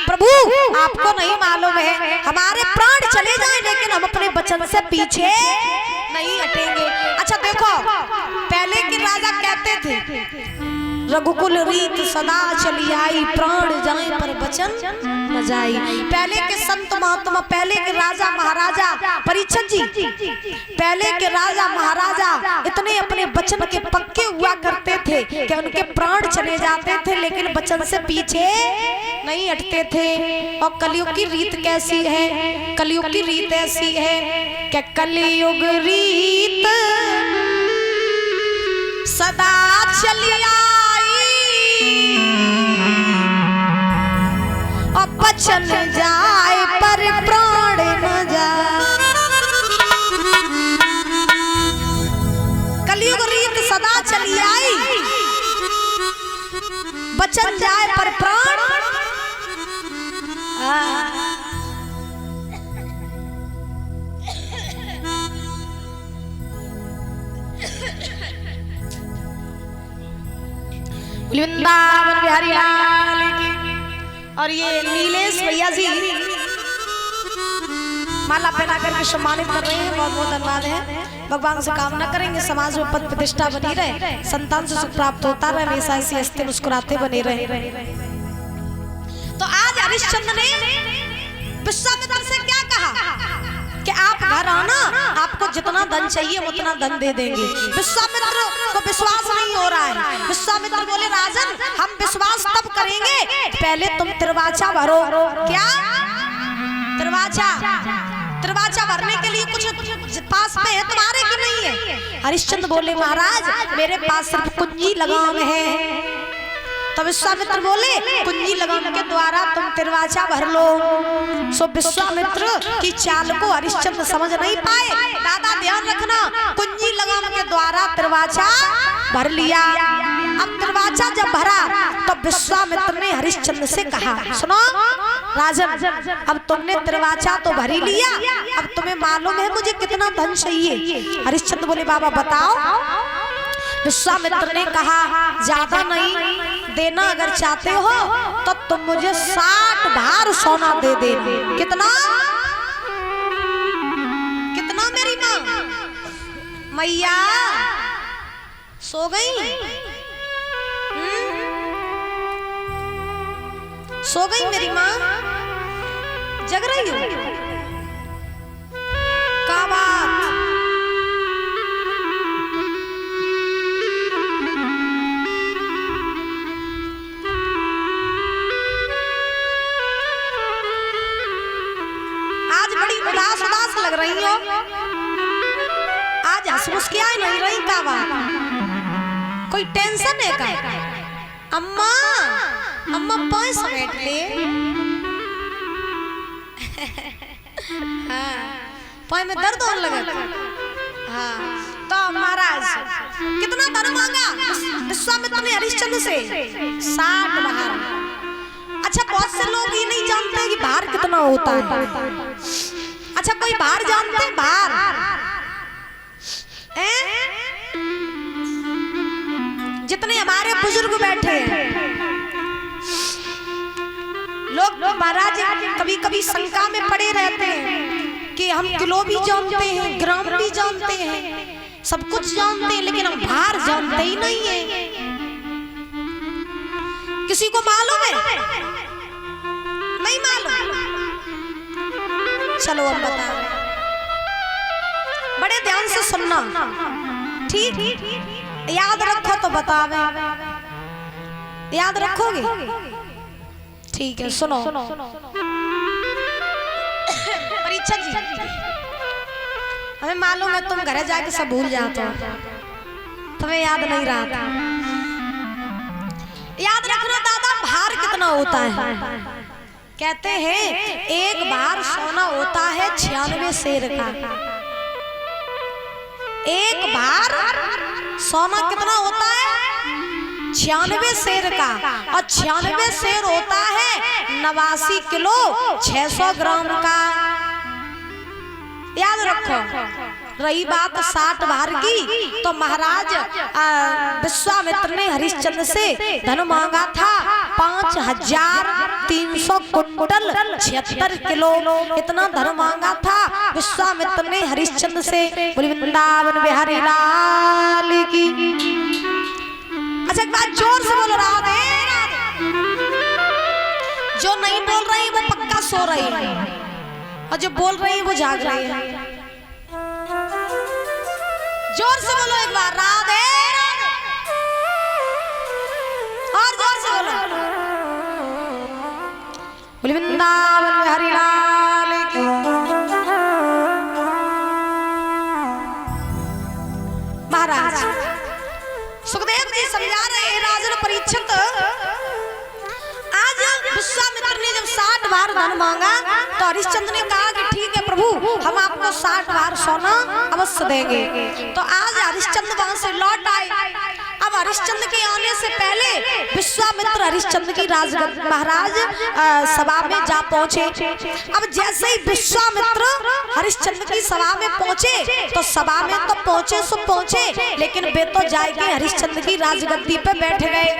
प्रभु आपको नहीं मालूम है, हमारे प्राण चले जाए लेकिन हम अपने वचन से पीछे नहीं हटेंगे। अच्छा देखो, पहले के राजा कहते थे रघुकुल रीत सदा चली आई, प्राण जाए पर वचन न जाई। पहले के संत महात्मा, पहले के राजा महाराजा, परीक्षित जी, पहले के राजा महाराजा इतने अपने वचन के पक्के हुआ करते थे कि उनके प्राण चले जाते थे लेकिन वचन से पीछे नहीं हटते थे। और कलयुग की रीत कैसी है? कलयुग की रीत ऐसी है कि कलयुग रीत सदा चली और बचन जाए पर प्राण न जाए। कलयुग रीत सदा चली आई, बचन जाए पर प्राण। वृंदावन बिहारी लाल की। और ये नीलेश भैया जी माला पहना करके सम्मानित कर रहे हैं, बहुत बहुत धन्यवाद है। भगवान से कामना करेंगे समाज में पद प्रतिष्ठा बनी रहे, संतान से सुख प्राप्त होता रहे, हमेशा ऐसी हंसते मुस्कुराते बने रहे। तो आज हरिश्चंद्र ने विश्वामित्र से क्या कहा कि आप घर आना, आपको जितना धन चाहिए उतना धन दे देंगे। विश्वामित्र को विश्वास नहीं हो रहा है। विश्वामित्र बोले राजन, हम विश्वास तब करेंगे पहले तुम त्रिवाचा भरो। क्या त्रिवाचा भरने के लिए कुछ पास में है तुम्हारे की नहीं है? हरिश्चंद्र बोले महाराज मेरे पास सिर्फ कुंजी लगाम है। तब विश्वामित्र बोले कुंजी लगाम के द्वारा तुम त्रिवाचा भर लो। सो विश्वामित्र की चाल को हरिश्चंद्र समझ नहीं पाए। दादा ध्यान रखना, कुंजी लगाम के द्वारा त्रिवाचा भर लिया। अब त्रिवाचा जब भरा तो विश्वामित्र ने हरिश्चंद्र से कहा सुनो राजन, अब तुमने त्रिवाचा तो भर ही लिया, अब तुम्हें मालूम है मुझे कितना धन चाहिए? हरिश्चंद्र बोले बाबा बताओ। विश्वामित्र ने कहा ज्यादा नहीं देना, अगर चाहते हो तो तुम मुझे 60 भार सोना दे देना। कितना? कितना मेरी माँ? मैया सो गई? सो गई मेरी माँ? जग रही हो? क्या बात? उदास लग रही हो, आज हंस के आई नहीं रही। का बात? कोई टेंशन है का? अम्मा अम्मा पाँच समेट ले। हाँ, पाँव में दर्द होने लगा। हाँ, तो महाराज कितना धन मांगा विश्वामित्र ने हरिश्चंद्र से? 60 भार। अच्छा बहुत से लोग ये नहीं जानते कि भार कितना होता है। अच्छा कोई भार जानते हैं? भार जितने हमारे बुजुर्ग बैठे हैं लोग महाराज कभी कभी शंका में पड़े रहते हैं कि हम किलो भी जानते हैं, ग्राम भी जानते हैं, सब कुछ जानते हैं, लेकिन हम भार जानते ही नहीं है। किसी को मालूम है? नहीं मालूम? चलो अब बता रहे, बड़े ध्यान से सुनना, ठीक? याद रखो तो बतावे। याद रखोगे? ठीक है, सुनो। परीक्षा जी, हमें मालूम है तुम घर जाके सब भूल जाते हो, तुम्हें याद नहीं रहा था। याद रखना दादा, भार कितना होता है? कहते हैं एक भार सोना होता है 96 शेर का। एक भार सोना कितना होता है? 96 शेर का। और 96 शेर होता है 89 किलो 600 ग्राम का। याद रखो। रही बात 60 भार की, तो महाराज विश्वामित्र ने हरिश्चंद्र से धन मांगा था 5300 300 कुंटल 76 किलो इतना धन मांगा था विश्वामित्र ने हरिश्चंद्र से। बोली वृंदावन बिहारी लाल की। अच्छा एक बात जोर से बोलो राधे राधे। जो नहीं बोल रही वो पक्का सो रही है और जो बोल रही है वो जाग रही है। जोर से बोलो एक बार राधे राधे। और जोर से बोलो। बोली वृंदावन बिहारी लाल की। महाराज सुखदेव जी समझा रहे हैं राजन परीक्षित। आज विश्वामित्र ने जब 60 बार धन मांगा तो हरिश्चंद्र ने कहा कि ठीक है प्रभु हम आपको 60 बार सोना अवश्य देंगे। तो आज हरिश्चंद्र वहां से लौट आए। अब हरिश्चंद्र के आने से पहले विश्वामित्र हरिश्चंद्र की महाराज सभा में जा पहुंचे। अब जैसे ही विश्वामित्र हरिश्चंद्र की सभा में पहुंचे तो सभा में तो पहुंचे सो पहुंचे लेकिन वे तो जाके हरिश्चंद्र की राजगद्दी पे बैठ गए।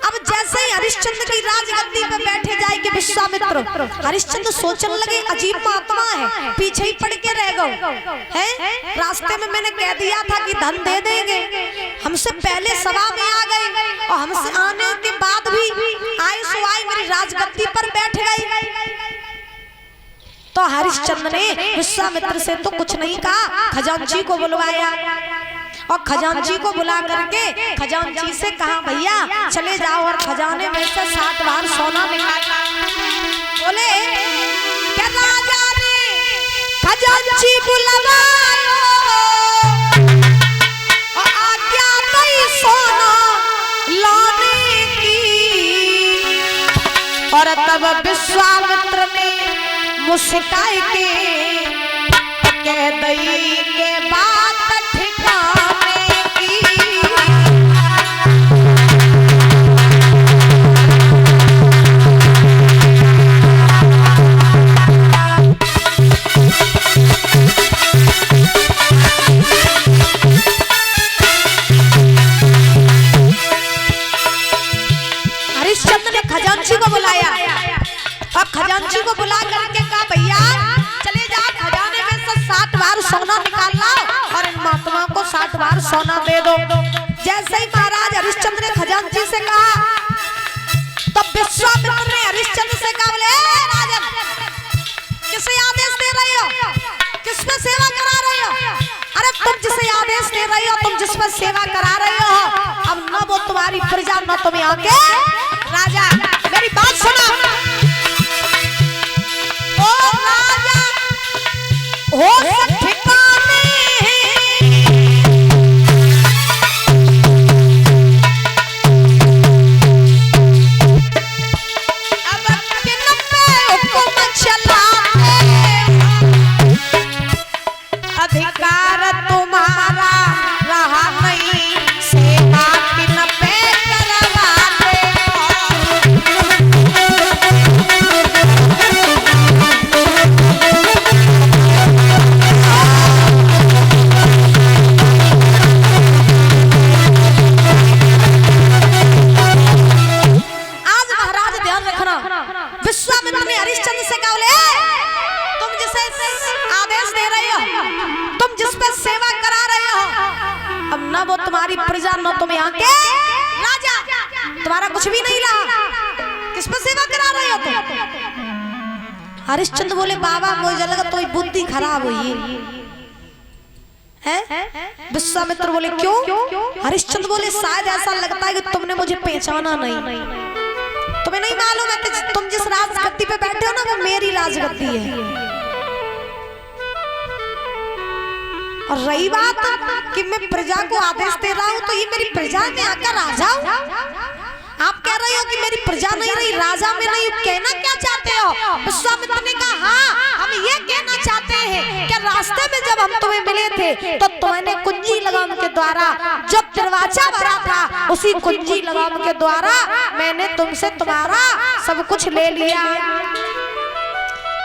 अब जैसे ही हरिश्चंद्र की राजगद्दी पे बैठे जाएंगे विश्वामित्र, हरिश्चंद्र सोचने लगे अजीब महात्मा है, पीछे ही पड़ के रह गए हैं। रास्ते में मैंने कह दिया था कि धन दे देंगे, हमसे पहले सभा में आ गए और हमसे आने के बाद भी आए सो आए मेरी राजगद्दी पर बैठ गए। तो हरिश्चंद्र ने विश्वामित्र से तो कुछ नहीं कहा, खजांची को बुलवाया और खजांची को बुला करके खजांची से कहा भैया चले जाओ और खजाने में से 60 बार सोना निकालो। बोले क्या राजा ने खजांची बुलवायो और आज्ञा नहीं सोना लाने की। और तब विश्वामित्र ने मुस्काए के कह दई के बात खजांची को बुला करके कहा भैया चले जाओ खजाने में से 60 बार सोना निकाल लाओ और इन महात्मा को 60 बार सोना दे दो। जैसे ही महाराज हरिश्चंद्र ने खजांची से कहा तब विश्वामित्र ने हरिश्चंद्र से कहा बोले राजन किसे आदेश दे रहे हो, किसमें सेवा करा रहे हो? अरे तुम जिसे आदेश दे रहे हो, तुम जिसमें सेवा करा रहे हो, अब न वो तुम्हारी प्रजा न तुम्हें आके राजा मेरी बात सुनो। हो ठिकाने अब किन पे हुक्म चलाते, अधिकार तुम्हारा रहा नहीं, सेवा किन पे करवाते। विश्वामित्र ने हरिश्चंद्र से कहा तुम जिसे आदेश दे रहे हो, तुम जिस पे सेवा करा रहे हो, अब न वो तुम्हारी प्रजा न तुम्हें आके राजा, तुम्हारा कुछ भी नहीं रहा, किस पे सेवा करा रहे हो तुम? हरिश्चंद्र बोले बाबा मुझे लगा तो बुद्धि खराब हुई है। विश्वामित्र बोले क्यों? हरिश्चंद्र बोले शायद ऐसा लगता है कि तुमने मुझे पहचाना नहीं, तुम्हें नहीं मालूम है तुम जिस राजगद्दी पे बैठे हो ना वो मेरी राजगद्दी है। और रही बात कि मैं प्रजा को आदेश दे रहा हूं तो ये मेरी प्रजा में आकर राजा हूं। आप कह रहे हो कि मेरी प्रजा नहीं रही, राजा में नहीं, कहना क्या चाहते हो? विश्वामित्र ने कहा हाँ हम ये कहना चाहते हैं कि रास्ते में जब हम तुम्हें मिले थे तो तुमने कुंजी लगाम के द्वारा जब दरवाजा भरा था उसी कुंजी लगाम के द्वारा मैंने तुमसे तुम्हारा सब कुछ ले लिया।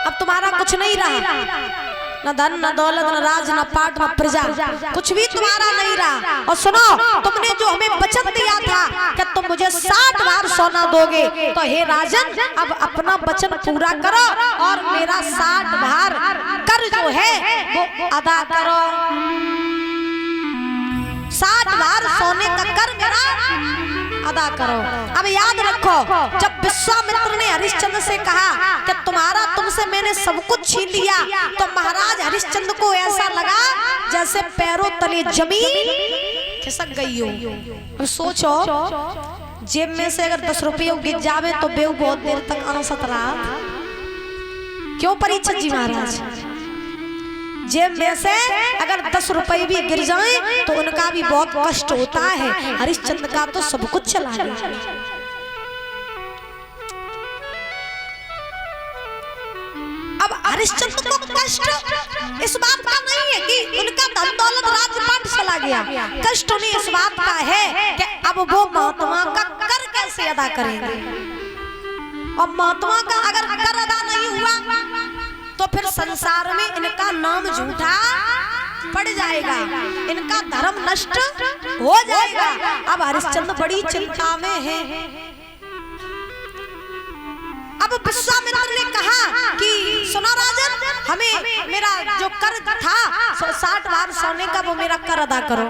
अब तुम्हारा कुछ नहीं रहा, न धन न दौलत न राज न पाट न प्रजा, कुछ भी तुम्हारा नहीं रहा। और सुनो तुमने जो हमें वचन दिया था कि तुम मुझे 60 बार सोना दोगे तो हे राजन अब अपना वचन पूरा करो और मेरा 60 बार कर जो है वो अदा करो। 60 बार सोने का कर मेरा अदा करो। अब याद रखो, जब विश्वामित्र ने हरिश्चंद्र से कहा कि तुम्हारा तुमसे मैंने सब कुछ छीन लिया, तो महाराज हरिश्चंद्र को ऐसा लगा जैसे पैरों तले जमीन खिसक गई हो। अब सोचो, जेब में से अगर 10 रुपये गिर जावे तो बेव बहुत देर तक अनसत रहा। क्यों परीक्षित जी महाराज? जेब में से अगर 10 रुपए भी गिर जाएं तो उनका भी बहुत कष्ट होता है। हरिश्चंद्र का तो सब कुछ चला गया। अब हरिश्चंद्र को कष्ट इस बात का नहीं है कि उनका धन दौलत राजपाट चला गया। कष्ट उन्हें इस बात का है कि अब वो महात्मा का कर कैसे अदा करेंगे। और महात्मा का अगर कर अदा नहीं हुआ तो फिर संसार में इनका नाम झूठा पड़ जाएगा, इनका धर्म नष्ट हो जाएगा। अब हरिश्चंद्र बड़ी चिंता में है। अब विश्वामित्र ने कहा कि सुनो राजन, हमें मेरा जो कर था 60 बार सोने का वो मेरा कर अदा करो।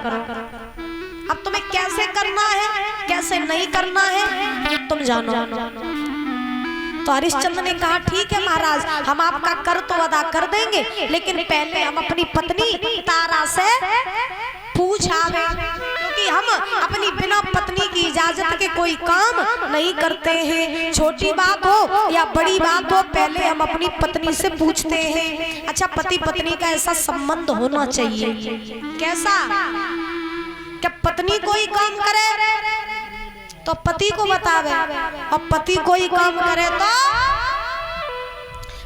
अब तुम्हें कैसे करना है कैसे नहीं करना है तुम जानो। तो हरिश्चंद्र ने कहा ठीक है महाराज, हम आपका कर तो अदा कर देंगे, लेकिन पहले हम अपनी पत्नी तारा से पूछ आवे, क्योंकि हम अपनी बिना पत्नी की इजाजत के कोई काम नहीं करते हैं। छोटी बात हो या बड़ी बात हो, पहले हम अपनी पत्नी से पूछते हैं। अच्छा, पति पत्नी का ऐसा संबंध होना चाहिए। कैसा? क्या पत्नी कोई काम करे तो पति को बतावे, और पति कोई काम करे तो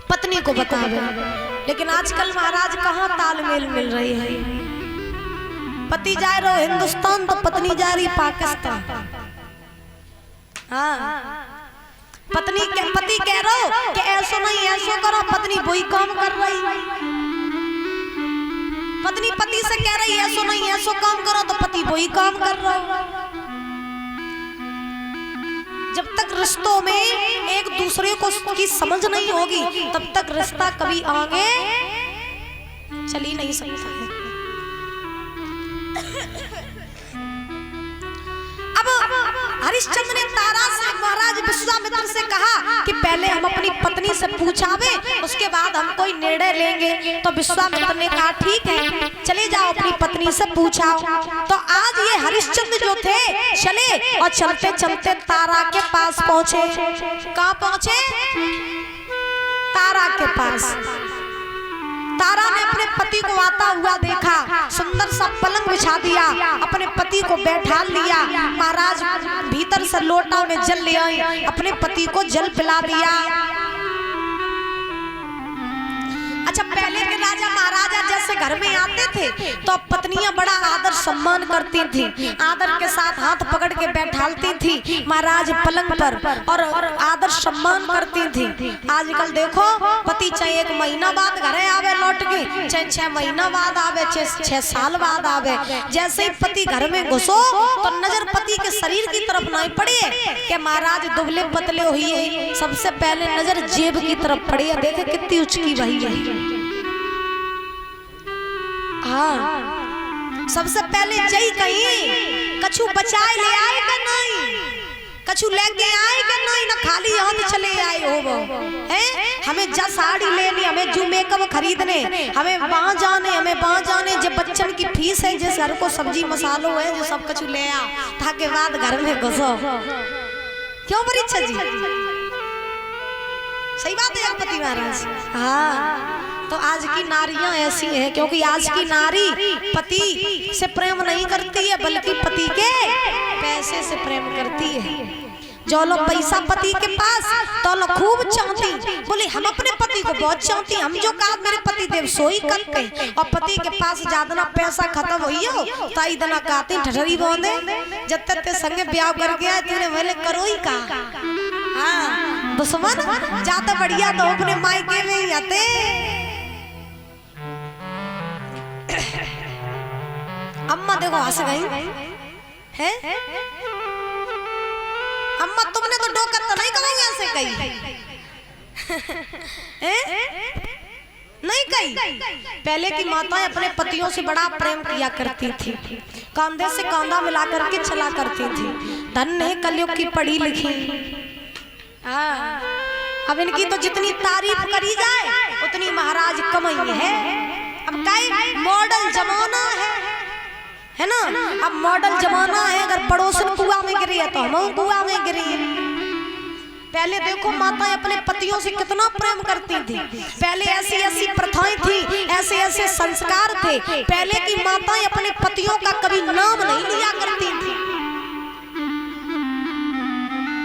पत्नी को बतावे। लेकिन आजकल महाराज कहाँ तालमेल मिल रही है। पति जा रहे हो हिंदुस्तान तो पत्नी जा रही पाकिस्तान। हाँ, पति कह रहे हो कि ऐसा नहीं ऐसा करो, पत्नी वही काम कर रही। पत्नी पति से कह रही ऐसा नहीं ऐसा काम करो तो पति वही काम कर रहा है। जब तक रिश्तों में एक दूसरे को की समझ नहीं होगी तब तक रिश्ता कभी आगे चल ही नहीं सकता है। अब हरिश्चंद्र ने तारा से महाराज विश्वामित्र से कहा कि पहले हम अपनी पत्नी से पूछावे, उसके बाद हम कोई निर्णय लेंगे। तो विश्वामित्र ने कहा ठीक है, चले जाओ अपनी पत्नी से पूछाओ। तो आज ये हरिश्चंद्र जो थे चले और चलते चलते तारा के पास पहुंचे। कहाँ पहुंचे? तारा के पास। तारा ने अपने पति को आता हुआ देखा, सुंदर सा पलंग बिछा दिया, अपने पति को बैठा लिया। महाराज भीतर से लोटा में जल ले आए, अपने पति को जल पिला दिया। अच्छा, पहले के राजा महाराजा जैसे घर में आते थे तो पत्नियां बड़ा आदर सम्मान करती थी, आदर के साथ हाथ पकड़ के बैठालती थी महाराज पलंग पर और आदर सम्मान करती थी। आजकल देखो, पति चाहे 1 महीना बाद घरे आवे लौट के, चाहे 6 महीना बाद आवे, 6 साल बाद आवे, जैसे ही पति घर में घुसो तो नजर पति के शरीर की तरफ नहीं पड़ी कि महाराज दुबले पतले हुई है, सबसे पहले नजर जेब की तरफ पड़ी है। देखे कितनी उचकी वही है। हाँ, सबसे पहले जई कहीं कछु बचाए ले आए का नहीं, कछु लेके आए का नहीं, ना खाली हाथ चले आए हो वो हैं। हमें जा साड़ी लेनी, हमें जू मेकअप खरीदने, हमें वहां जाने जब बच्चन की फीस है, जिस घर को सब्जी मसालो है, जो सब कछु ले आ ताकि बाद घर में घुसो। क्यों परीक्षा जी? सही बात है पति महाराज। हाँ, तो आज की नारियां ऐसी हैं, क्योंकि आज की नारी पति से प्रेम नहीं करती है बल्कि पति के पैसे से प्रेम करती है। जो लोग पैसा पति के पास तो लोग खूब चाहती, बोले हम अपने पति को बहुत चाहती, हम जो कहा मेरे पति देव सोई करते, और पति के पास ज्यादा पैसा खत्म हुई हो तो इतना कहती ठठरी बोंदे जब तक ते संगे ब्याह कर गया तूने मैंने करो ही का। हाँ, दुश्मन ज्यादा बढ़िया तो अपने मायके में ही आते। अम्मा देखो हंस गई है। अम्मा तुमने तो डोकर तो नहीं कमाई ऐसे कही नहीं कही। पहले की माताएं अपने पतियों से बड़ा प्रेम किया करती थी, कांधे से कांधा मिला करके चला करती थी। धन है कलयुग की पढ़ी लिखी। अब इनकी तो जितनी तारीफ करी जाए उतनी महाराज कमाई है। अब कई मॉडल जमाना है ना, अब मॉडल जमाना है। अगर पड़ोसन कुआं में गिरी है तो हम कुआं में गिरी। पहले देखो माताएं अपने पतियों से कितना प्रेम करती थी। पहले ऐसी ऐसी प्रथाएं थी, ऐसे ऐसे संस्कार थे। पहले की माताएं अपने पतियों का कभी नाम नहीं लिया करती थी।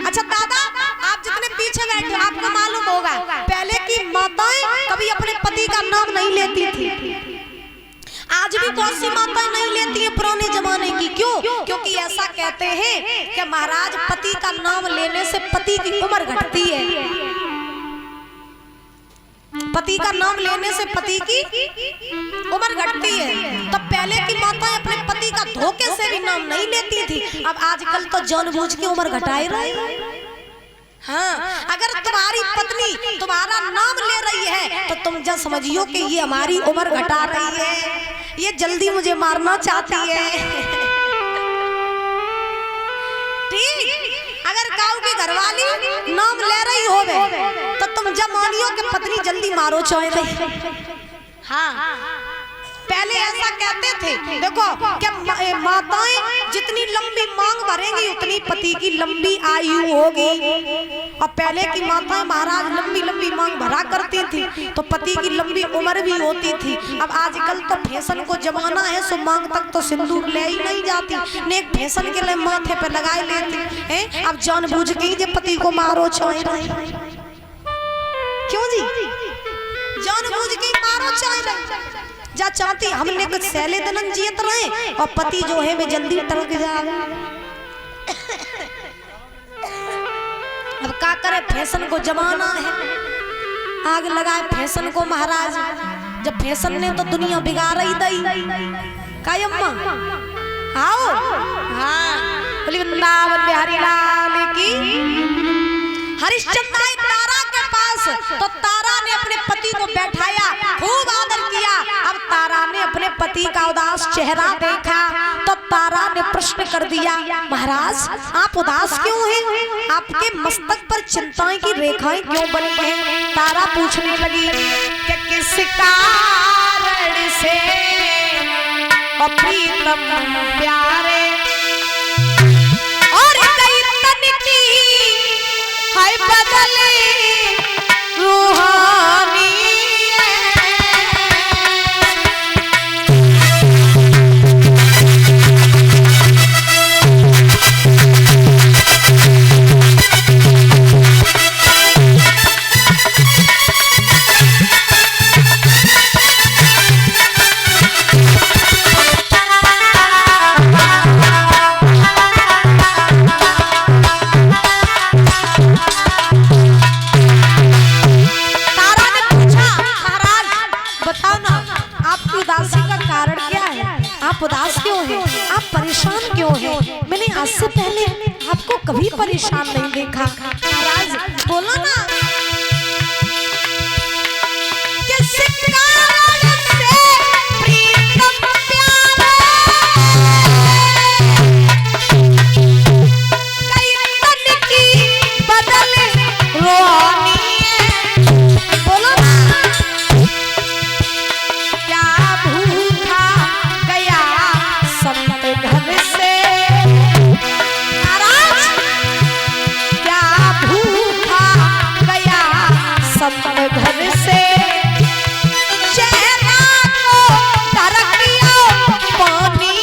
अच्छा दादा, आप जितने पीछे बैठे हो आपको मालूम होगा, पहले की माताएं कभी अपने पति का नाम नहीं लेती थी। आज भी बहुत सी माताएं नहीं लेती हैं पुराने जमाने की। क्यों? क्योंकि ऐसा कहते हैं कि महाराज पति का नाम लेने से पति की उम्र घटती है। पति का नाम लेने से पति की उम्र घटती है। तब पहले की माताएं अपने पति का धोखे से भी नाम नहीं लेती थी। अब आजकल तो जानबूझ के उम्र घटाए रहे। हाँ, अगर तुम्हारी पत्नी तुम्हारा नाम ले रही है तो तुम जब समझियो कि ये हमारी उम्र घटा रही है, ये जल्दी मुझे मारना चाहती है। ठीक, अगर गाँव की घरवाली नाम ले रही होवे तो तुम जब मानियो कि पत्नी जल्दी मारो चाहे रही। हाँ, पहले ऐसा कहते थे। देखो क्या माताएं जितनी लंबी मांग भरेंगी उतनी पति की लंबी आयु होगी। और पहले की माताएं महाराज लंबी लंबी मांग भरा करती थी तो पति की लंबी उम्र भी होती थी। अब आजकल तो फैशन को जमाना है, सो मांग तक तो सिंदूर ले ही नहीं जाती, नेक फैशन के लिए माथे पे लगाए लेती हैं। अब जानबूझ के ही पति को मारो चाहे रही। क्यों जी? जानबूझ के मारो चाहे रही। जा चाहती हमने कुछ सहले दनन जियत रहे और पति जो है वे जल्दी टलक जाए। अब क्या करे, फैशन को जमाना है, आग लगाए फैशन को महाराज। जब फैशन ने तो दुनिया बिगाड़ ही दई। काय अम्मा आओ। हाँ, बोली वृंदावन बिहारी लाल की। हरिश्चंद्र आए तारा के पास तो तारा ने अपने पति को बैठाया, खूब आदर किया। अब तारा ने अपने पति का उदास चेहरा देखा तो तारा ने प्रश्न कर दिया, महाराज आप उदास क्यों हैं? आपके मस्तक पर चिंताएं की रेखाएं क्यों बनी हैं? तारा पूछने लगी कि किस कारण से प्रीतम प्यारे और कई तन की है बदले रूहानी। उदास क्यों है? आप परेशान क्यों हैं? मैंने आज से पहले आपको कभी परेशान नहीं देखा। महाराज बोलो ना। किस कारण से प्रीतम प्यारे कई तन की बदले रोनी है। बोलो ना। क्या भूखा गया संत घर से, महाराज क्या भूखा गया संत घर से, चेहरा को तरकिया पानी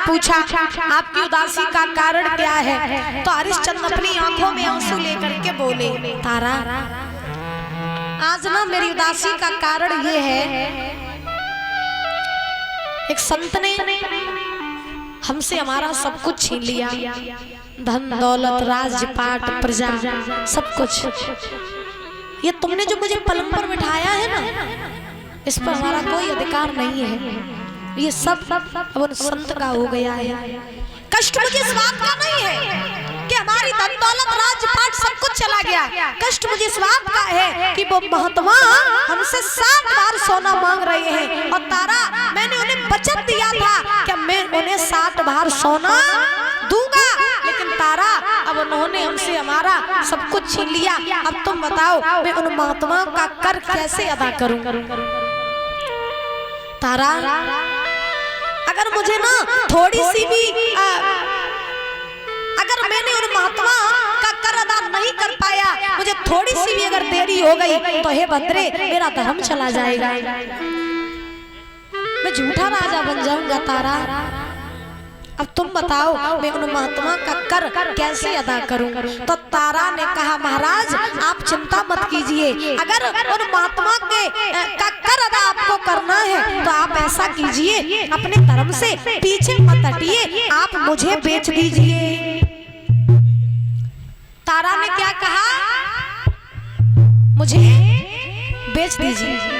पूछा आपकी उदासी का कारण क्या है? तो हरिश्चंद्र अपनी आंखों में आंसू लेकर के बोले, तारा आज ना मेरी उदासी का कारण ये है, एक संत ने हमसे हमारा सब कुछ छीन लिया, धन दौलत राज्य पाट प्रजा सब कुछ। ये तुमने जो मुझे पलंग पर बिठाया है ना, इस पर हमारा कोई अधिकार नहीं है। ये सब अब उन संत का हो गया है। कष्ट मुझे इस बात का नहीं है कि हमारी धन दौलत राजपाट सब कुछ चला गया। कष्ट मुझे इस बात का है कि वो महात्मा हमसे 7 बार सोना मांग रहे हैं, और तारा मैंने उन्हें वचन दिया था कि मैं उन्हें 7 बार सोना दूंगा, लेकिन तारा अब उन्होंने हमसे हमारा सब कुछ छीन लिया। अब तुम बताओ मैं उन महात्मा का कर कैसे अदा करूं? तारा अगर मुझे ना थोड़ी सी भी अगर मैंने उन महात्मा का कर अदा नहीं कर पाया, मुझे थोड़ी सी भी अगर देरी हो गई तो हे भद्रे मेरा धर्म चला जाएगा, मैं झूठा राजा बन जाऊंगा। तारा अब तुम बताओ मैं उन महात्मा का कर कैसे अदा करूं? तो तारा ने कहा महाराज आप चिंता मत कीजिए, अगर उन महात्मा के का कर अदा आपको करना है तो आप ऐसा कीजिए, अपने धर्म से पीछे मत हटिए, आप मुझे बेच दीजिए। तारा ने क्या कहा? मुझे बेच दीजिए।